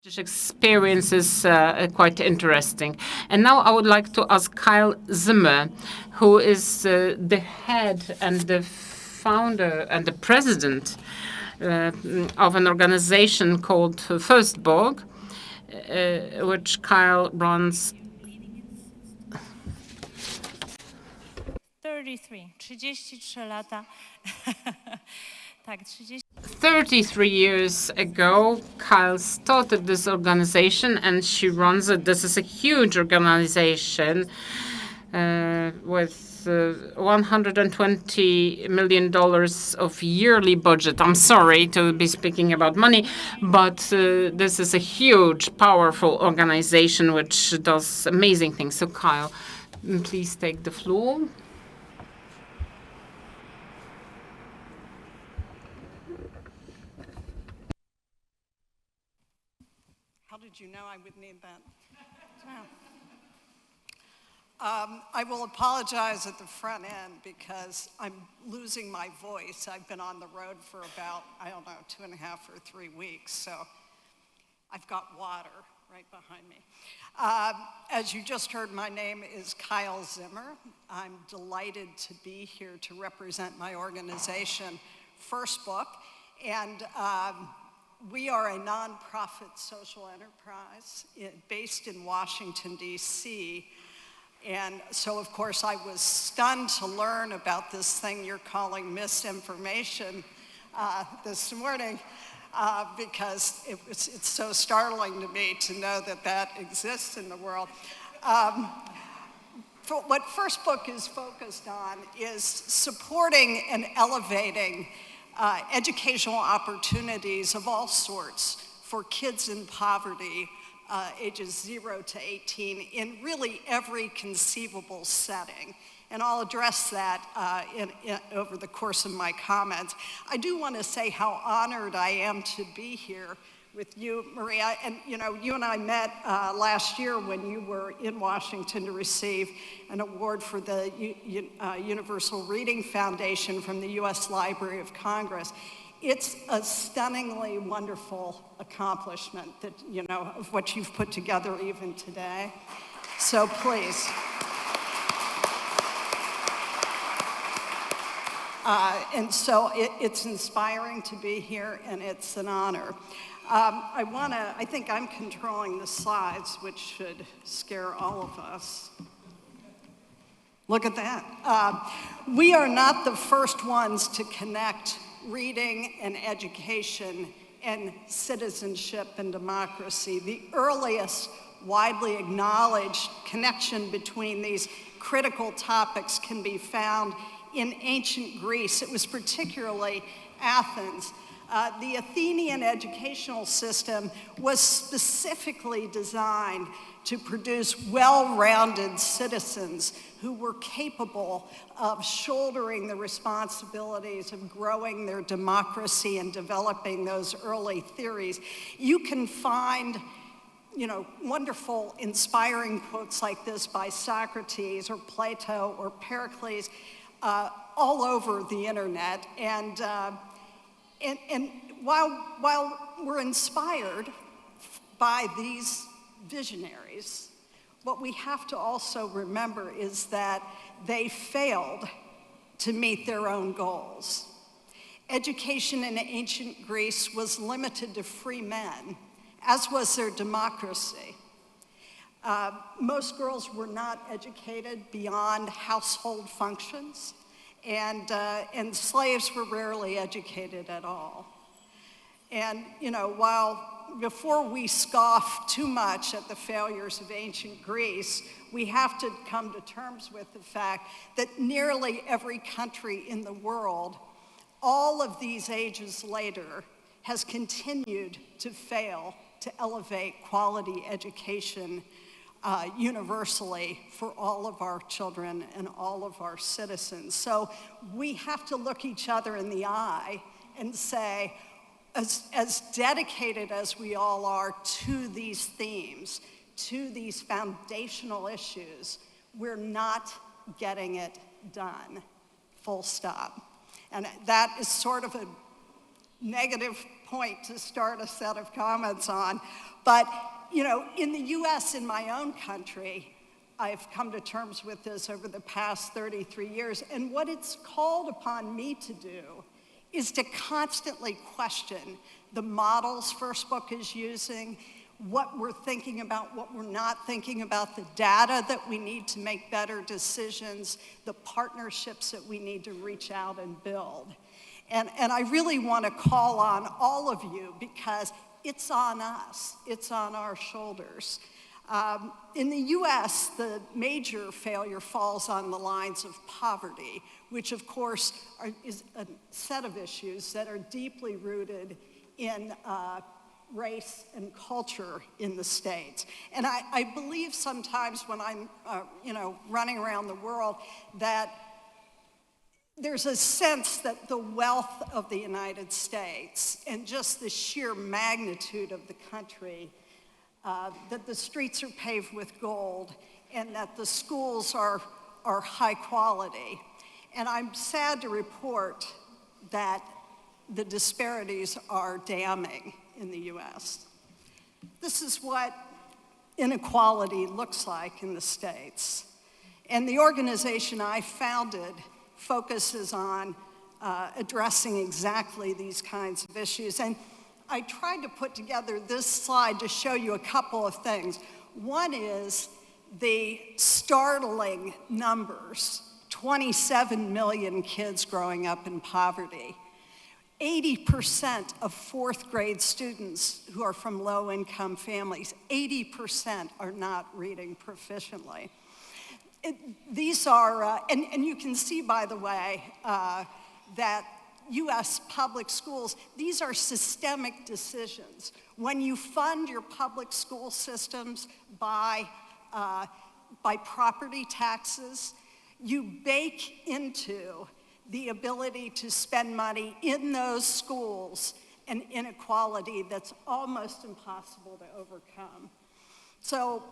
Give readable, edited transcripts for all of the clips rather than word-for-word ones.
This experience is quite interesting. And now I would like to ask Kyle Zimmer, who is the head and the founder and the president of an organization called FirstBook, which Kyle runs. 33 lata. Tak, 33 years ago, Kyle started this organization and she runs it. This is a huge organization with $120 million of yearly budget. I'm sorry to be speaking about money, but this is a huge, powerful organization which does amazing things. So, Kyle, please take the floor. How did you know I would need that? I will apologize at the front end because I'm losing my voice. I've been on the road for about, 2.5 or 3 weeks, so I've got water right behind me. As you just heard, my name is Kyle Zimmer. I'm delighted to be here to represent my organization, FirstBook, and we are a nonprofit social enterprise based in Washington, D.C., and so, of course, I was stunned to learn about this thing you're calling misinformation this morning because it's so startling to me to know that that exists in the world. What FirstBook is focused on is supporting and elevating educational opportunities of all sorts for kids in poverty, ages 0 to 18, in really every conceivable setting. And I'll address that over the course of my comments. I do want to say how honored I am to be here with you, Maria. And you and I met last year when you were in Washington to receive an award for the Universal Reading Foundation from the U.S. Library of Congress. It's a stunningly wonderful accomplishment that, of what you've put together even today. So please. And so it's inspiring to be here, and it's an honor. I think I'm controlling the slides, which should scare all of us. Look at that. We are not the first ones to connect reading and education and citizenship and democracy. The earliest widely acknowledged connection between these critical topics can be found in ancient Greece. It was particularly Athens. The Athenian educational system was specifically designed to produce well-rounded citizens who were capable of shouldering the responsibilities of growing their democracy and developing those early theories. You can find wonderful, inspiring quotes like this by Socrates or Plato or Pericles all over the internet. And while we're inspired by these visionaries, what we have to also remember is that they failed to meet their own goals. Education in ancient Greece was limited to free men, as was their democracy. Most girls were not educated beyond household functions, and slaves were rarely educated at all. And before we scoff too much at the failures of ancient Greece, we have to come to terms with the fact that nearly every country in the world, all of these ages later, has continued to fail to elevate quality education universally for all of our children and all of our citizens. So we have to look each other in the eye and say, as dedicated as we all are to these themes, to these foundational issues, we're not getting it done, full stop. And that is sort of a negative point to start a set of comments on. But, you know, in the US, in my own country, I've come to terms with this over the past 33 years, and what it's called upon me to do is to constantly question the models FirstBook is using, what we're thinking about, what we're not thinking about, the data that we need to make better decisions, the partnerships that we need to reach out and build. And I really want to call on all of you because it's on us, it's on our shoulders. In the US, the major failure falls on the lines of poverty, which of course is a set of issues that are deeply rooted in race and culture in the States. And I believe sometimes when I'm running around the world that there's a sense that the wealth of the United States and just the sheer magnitude of the country, that the streets are paved with gold and that the schools are high quality. And I'm sad to report that the disparities are damning in the US. This is what inequality looks like in the States. And the organization I founded focuses on addressing exactly these kinds of issues. And I tried to put together this slide to show you a couple of things. One is the startling numbers, 27 million kids growing up in poverty. 80% of fourth grade students who are from low-income families, 80% are not reading proficiently. These are, and you can see, by the way, that US public schools, these are systemic decisions. When you fund your public school systems by property taxes, you bake into the ability to spend money in those schools an inequality that's almost impossible to overcome. So,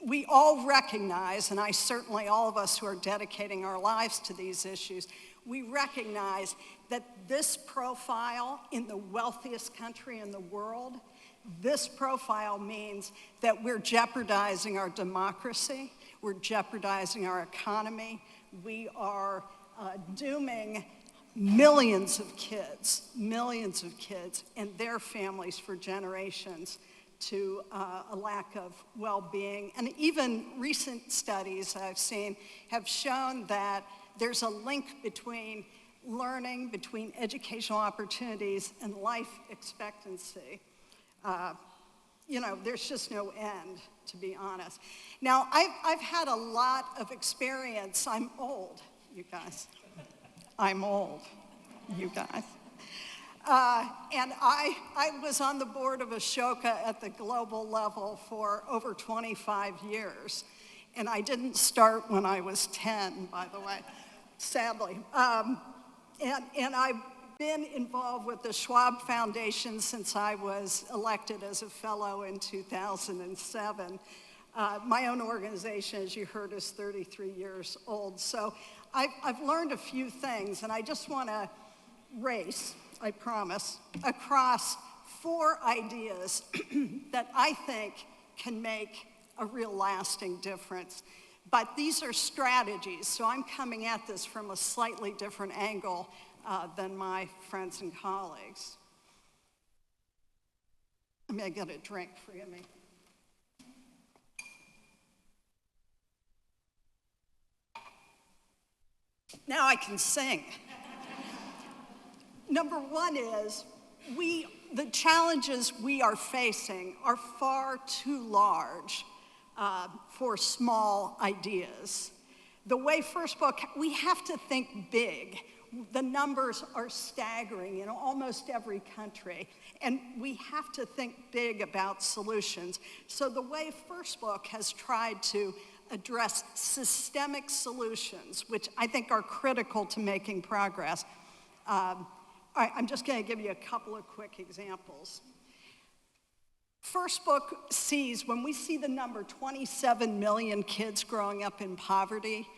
we all recognize, and I certainly all of us who are dedicating our lives to these issues, we recognize that this profile in the wealthiest country in the world, this profile means that we're jeopardizing our democracy, we're jeopardizing our economy, we are dooming millions of kids and their families for generations to a lack of well-being. And even recent studies I've seen have shown that there's a link between learning, between educational opportunities and life expectancy. There's just no end, to be honest. Now, I've had a lot of experience. I'm old, you guys. I'm old, you guys. And I was on the board of Ashoka at the global level for over 25 years. And I didn't start when I was 10, by the way, sadly. And I've been involved with the Schwab Foundation since I was elected as a fellow in 2007. My own organization, as you heard, is 33 years old. So I've learned a few things, and I just want to race, I promise, across 4 ideas that I think can make a real lasting difference. But these are strategies, so I'm coming at this from a slightly different angle than my friends and colleagues. I'm gonna get a drink, forgive me. Now I can sing. Number 1 is, the challenges we are facing are far too large for small ideas. The way FirstBook, we have to think big. The numbers are staggering in almost every country, and we have to think big about solutions. So the way FirstBook has tried to address systemic solutions, which I think are critical to making progress, I'm just going to give you a couple of quick examples. FirstBook sees, when we see the number 27 million kids growing up in poverty,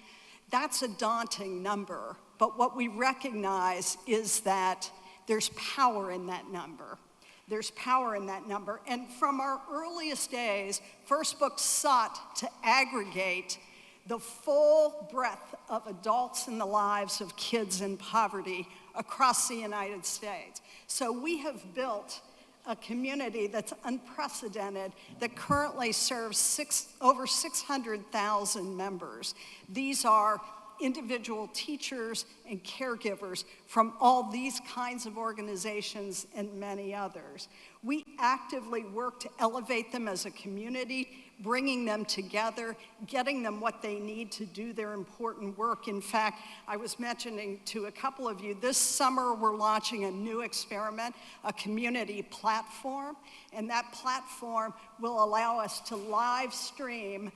that's a daunting number but what we recognize is that there's power in that number. There's power in that number. And from our earliest days, FirstBook sought to aggregate the full breadth of adults in the lives of kids in poverty across the United States. So we have built a community that's unprecedented that currently serves over 600,000 members. These are individual teachers and caregivers from all these kinds of organizations and many others. We actively work to elevate them as a community, bringing them together, getting them what they need to do their important work. In fact, I was mentioning to a couple of you, this summer we're launching a new experiment, a community platform, and that platform will allow us to live stream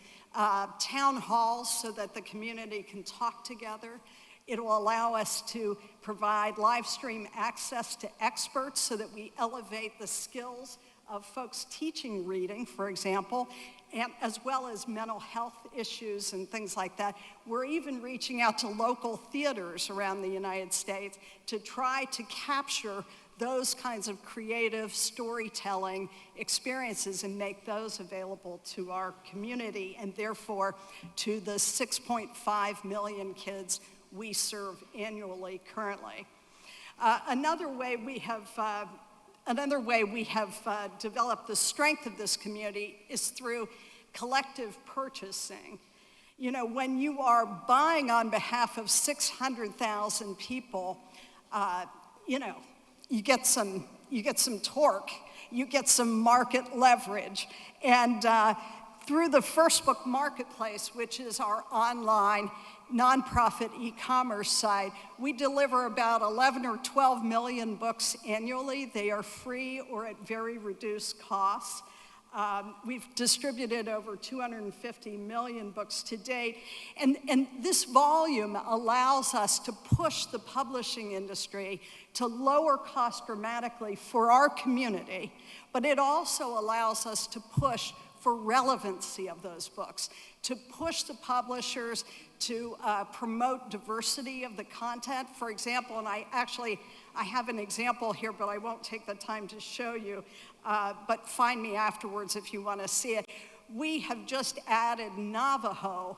town halls so that the community can talk together. It will allow us to provide live stream access to experts so that we elevate the skills of folks teaching reading, for example, and as well as mental health issues and things like that. We're even reaching out to local theaters around the United States to try to capture those kinds of creative storytelling experiences and make those available to our community and therefore to the 6.5 million kids we serve annually currently. Another way we have developed the strength of this community is through collective purchasing. You know, when you are buying on behalf of 600,000 people, you get some torque, you get some market leverage. And through the FirstBook Marketplace, which is our online nonprofit e-commerce site, we deliver about 11 or 12 million books annually. They are free or at very reduced costs. We've distributed over 250 million books to date. And this volume allows us to push the publishing industry to lower costs dramatically for our community, but it also allows us to push for relevancy of those books, to push the publishers to promote diversity of the content. For example, and I have an example here, but I won't take the time to show you, but find me afterwards if you want to see it. We have just added Navajo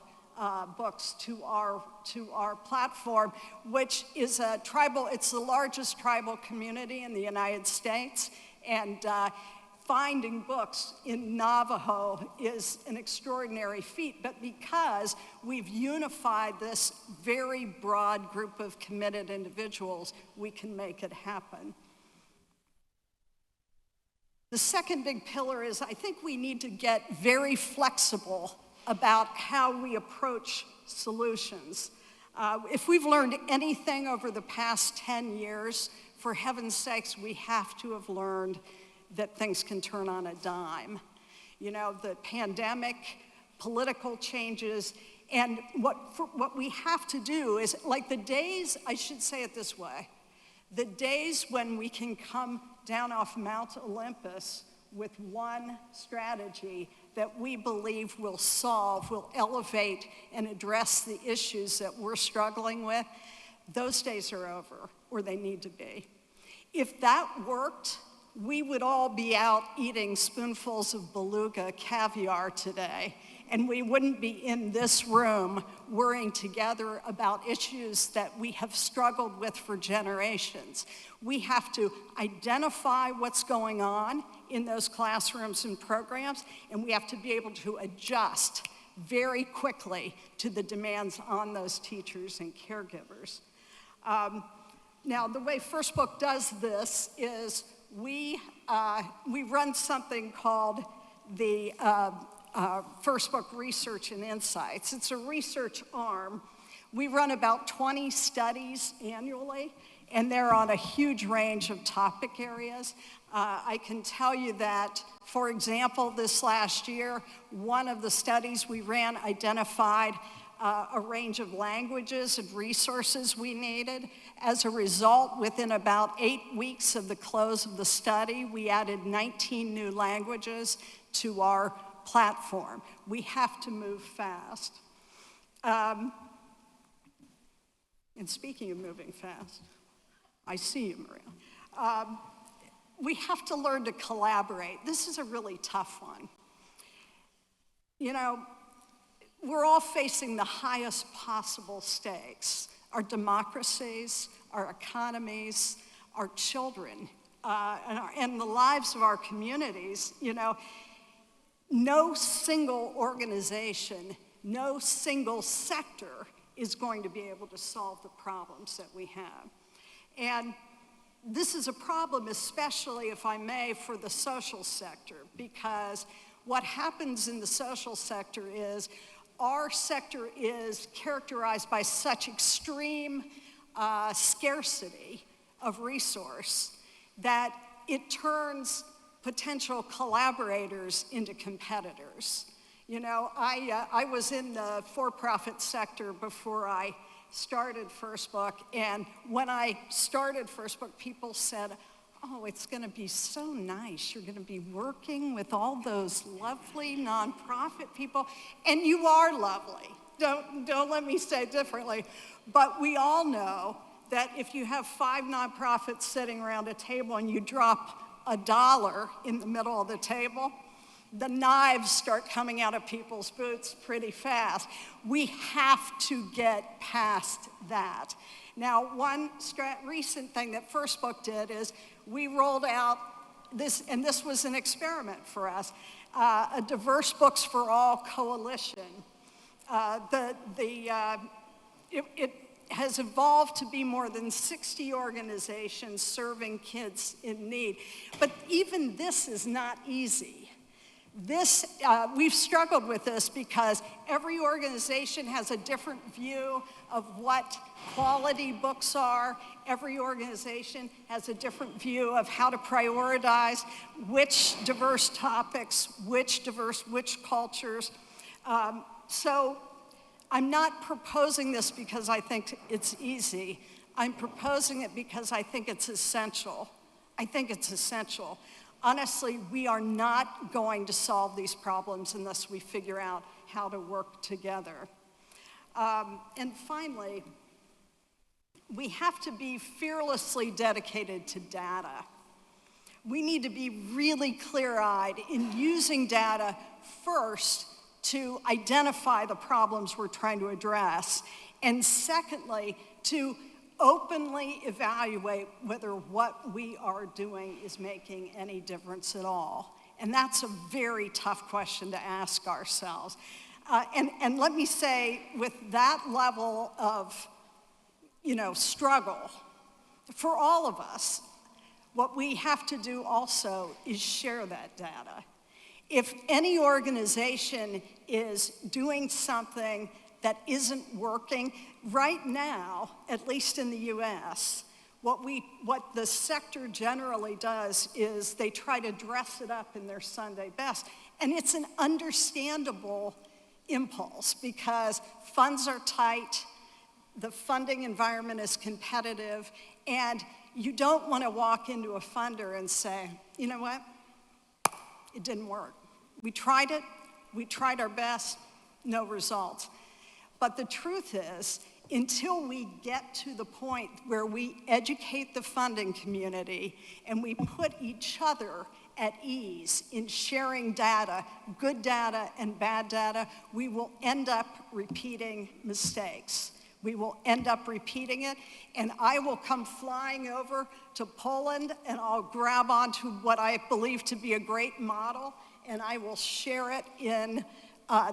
books to our platform, which is it's the largest tribal community in the United States, and finding books in Navajo is an extraordinary feat, but because we've unified this very broad group of committed individuals, we can make it happen. The second big pillar is I think we need to get very flexible about how we approach solutions. If we've learned anything over the past 10 years, for heaven's sakes, we have to have learned that things can turn on a dime. You know, the pandemic, political changes, and what we have to do is, like the days, I should say it this way, the days when we can come down off Mount Olympus with one strategy that we believe will elevate and address the issues that we're struggling with, those days are over, or they need to be. If that worked, we would all be out eating spoonfuls of beluga caviar today, and we wouldn't be in this room worrying together about issues that we have struggled with for generations. We have to identify what's going on in those classrooms and programs, and we have to be able to adjust very quickly to the demands on those teachers and caregivers. Now, the way FirstBook does this is we run something called the FirstBook Research and Insights. It's a research arm. We run about 20 studies annually, and they're on a huge range of topic areas. I can tell you that, for example, this last year, one of the studies we ran identified a range of languages and resources we needed. As a result, within about 8 weeks of the close of the study, we added 19 new languages to our platform. We have to move fast. And speaking of moving fast, I see you, Maria. We have to learn to collaborate. This is a really tough one. You know, we're all facing the highest possible stakes. Our democracies, our economies, our children, and the lives of our communities. You know, no single organization, no single sector is going to be able to solve the problems that we have. And this is a problem, especially, if I may, for the social sector, because what happens in the social sector is our sector is characterized by such extreme scarcity of resource that it turns potential collaborators into competitors. You know, I was in the for-profit sector before I started FirstBook, and when I started FirstBook, people said, oh, it's gonna be so nice. You're gonna be working with all those lovely nonprofit people, and you are lovely. Don't let me say it differently, but we all know that if you have 5 nonprofits sitting around a table and you drop $1 in the middle of the table, the knives start coming out of people's boots pretty fast. We have to get past that. Now, one recent thing that FirstBook did is we rolled out this, and this was an experiment for us, a Diverse Books for All coalition. It has evolved to be more than 60 organizations serving kids in need. But even this is not easy. We've struggled with this because every organization has a different view of what quality books are. Every organization has a different view of how to prioritize which diverse topics, which cultures. So I'm not proposing this because I think it's easy. I'm proposing it because I think it's essential. I think it's essential. Honestly, we are not going to solve these problems unless we figure out how to work together. And finally, we have to be fearlessly dedicated to data. We need to be really clear-eyed in using data first to identify the problems we're trying to address, and secondly, to openly evaluate whether what we are doing is making any difference at all. And that's a very tough question to ask ourselves. And let me say, with that level of, struggle, for all of us, what we have to do also is share that data. If any organization is doing something that isn't working, right now, at least in the US, what the sector generally does is they try to dress it up in their Sunday best. And it's an understandable impulse because funds are tight, the funding environment is competitive, and you don't want to walk into a funder and say, you know what, it didn't work. We tried it, we tried our best, no results. But the truth is, until we get to the point where we educate the funding community and we put each other at ease in sharing data, good data and bad data, we will end up repeating mistakes. We will end up repeating it, and I will come flying over to Poland and I'll grab onto what I believe to be a great model, and I will share it in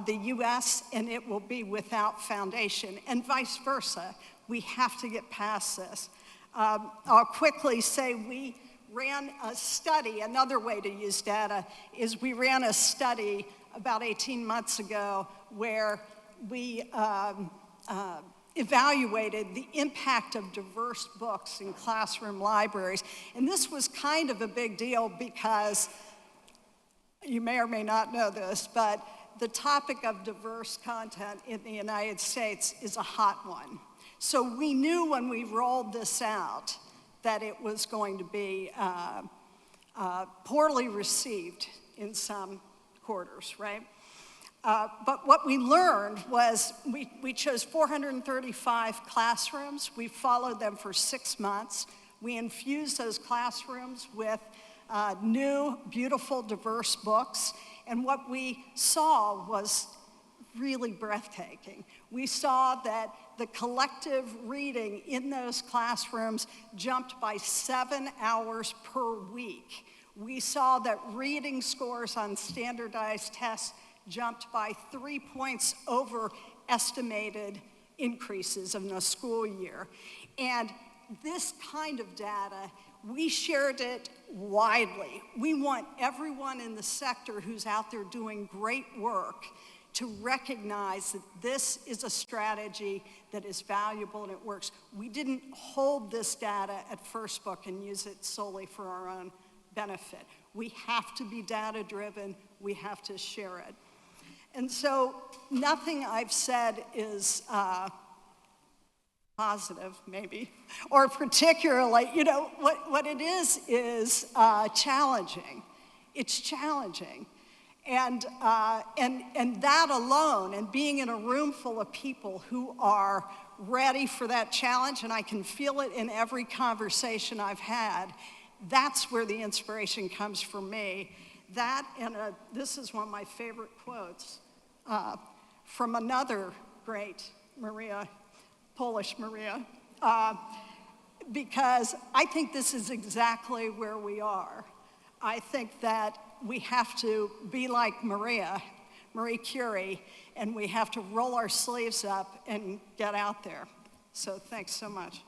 the US, and it will be without foundation, and vice versa. We have to get past this. I'll quickly say we ran a study. Another way to use data is we ran a study about 18 months ago where we evaluated the impact of diverse books in classroom libraries. And this was kind of a big deal because you may or may not know this, but the topic of diverse content in the United States is a hot one. So we knew when we rolled this out that it was going to be poorly received in some quarters, right? But what we learned was we chose 435 classrooms. We followed them for 6 months. We infused those classrooms with new, beautiful, diverse books. And what we saw was really breathtaking. We saw that the collective reading in those classrooms jumped by 7 hours per week. We saw that reading scores on standardized tests jumped by 3 points over estimated increases in a school year. And this kind of data, we shared it widely. We want everyone in the sector who's out there doing great work to recognize that this is a strategy that is valuable and it works. We didn't hold this data at FirstBook and use it solely for our own benefit. We have to be data-driven. We have to share it. And so nothing I've said is positive, maybe, or particularly, you know, what it is challenging. It's challenging. And that alone, and being in a room full of people who are ready for that challenge, and I can feel it in every conversation I've had, that's where the inspiration comes for me. That, and this is one of my favorite quotes from another great Maria, Polish Maria, because I think this is exactly where we are. I think that we have to be like Marie Curie, and we have to roll our sleeves up and get out there. So thanks so much.